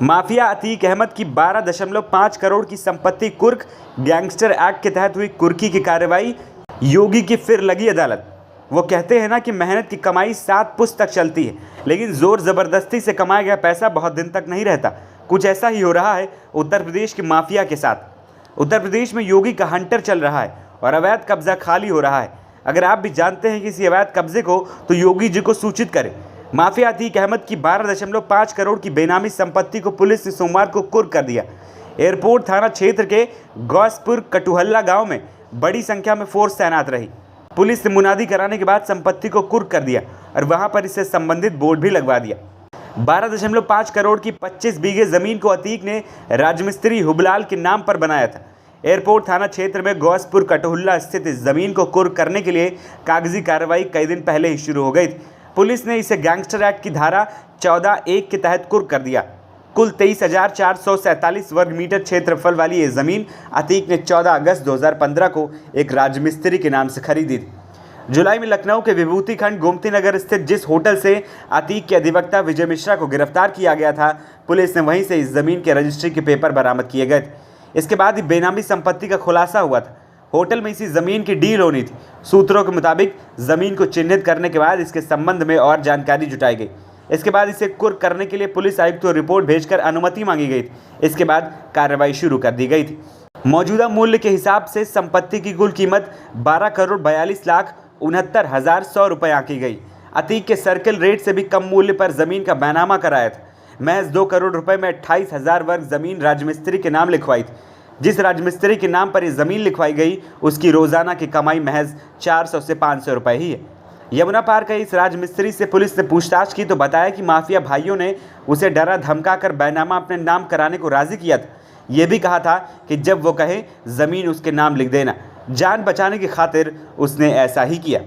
Mafia Atiq Ahmad की 12.5 करोड़ की संपत्ति कुर्क। गैंगस्टर एक्ट के तहत हुई कुर्की की कार्रवाई। योगी की फिर लगी अदालत। वो कहते हैं ना कि मेहनत की कमाई 7 पुश्त तक चलती है, लेकिन जोर ज़बरदस्ती से कमाया गया पैसा बहुत दिन तक नहीं रहता। कुछ ऐसा ही हो रहा है उत्तर प्रदेश के माफिया के साथ। उत्तर प्रदेश में योगी का हंटर चल रहा है और अवैध कब्जा खाली हो रहा है। अगर आप भी जानते हैं किसी अवैध कब्जे को, तो योगी जी को सूचित करें। माफिया अतीक अहमद की 12.5 करोड़ की बेनामी संपत्ति को पुलिस ने सोमवार को कुर्क कर दिया। एयरपोर्ट थाना क्षेत्र के गौसपुर कटुहल्ला गांव में बड़ी संख्या में फोर्स तैनात रही। पुलिस ने मुनादी कराने के बाद संपत्ति को कुर्क कर दिया और वहां पर इससे संबंधित बोर्ड भी लगवा दिया। 12.5 करोड़ की 25 बीघे जमीन को अतीक ने राजमिस्त्री हुबलाल के नाम पर बनाया था। एयरपोर्ट थाना क्षेत्र में गौसपुर कटुहल्ला स्थित इस जमीन को कुर्क करने के लिए कागजी कार्रवाई कई दिन पहले ही शुरू हो गई थी। पुलिस ने इसे गैंगस्टर एक्ट की धारा 14(1) के तहत कुर्क कर दिया। कुल 23,447 वर्ग मीटर क्षेत्रफल वाली ये ज़मीन अतीक ने 14 अगस्त 2015 को एक राजमिस्त्री के नाम से खरीदी थी। जुलाई में लखनऊ के विभूति खंड गोमती नगर स्थित जिस होटल से अतीक के अधिवक्ता विजय मिश्रा को गिरफ्तार किया गया था, पुलिस ने वहीं से इस ज़मीन के रजिस्ट्री के पेपर बरामद किए गए थे। इसके बाद ही बेनामी संपत्ति का खुलासा हुआ था। होटल में इसी ज़मीन की डील होनी थी। सूत्रों के मुताबिक ज़मीन को चिन्हित करने के बाद इसके संबंध में और जानकारी जुटाई गई। इसके बाद इसे कुर्क करने के लिए पुलिस आयुक्त को रिपोर्ट भेजकर अनुमति मांगी गई थी। इसके बाद कार्रवाई शुरू कर दी गई थी। मौजूदा मूल्य के हिसाब से संपत्ति की कुल कीमत 12,42,69,100 रुपये आंकी गई। अतीक के सर्किल रेट से भी कम मूल्य पर ज़मीन का बैनामा कराया था। महज 2 करोड़ रुपए में 28,000 वर्ग ज़मीन राजमिस्त्री के नाम लिखवाई थी। जिस राजमिस्त्री के नाम पर ये ज़मीन लिखवाई गई, उसकी रोज़ाना की कमाई महज 400 से 500 रुपये ही है। यमुना पार का इस राजमिस्त्री से पुलिस ने पूछताछ की तो बताया कि माफिया भाइयों ने उसे डरा धमकाकर बैनामा अपने नाम कराने को राज़ी किया था। ये भी कहा था कि जब वो कहे ज़मीन उसके नाम लिख देना। जान बचाने की खातिर उसने ऐसा ही किया।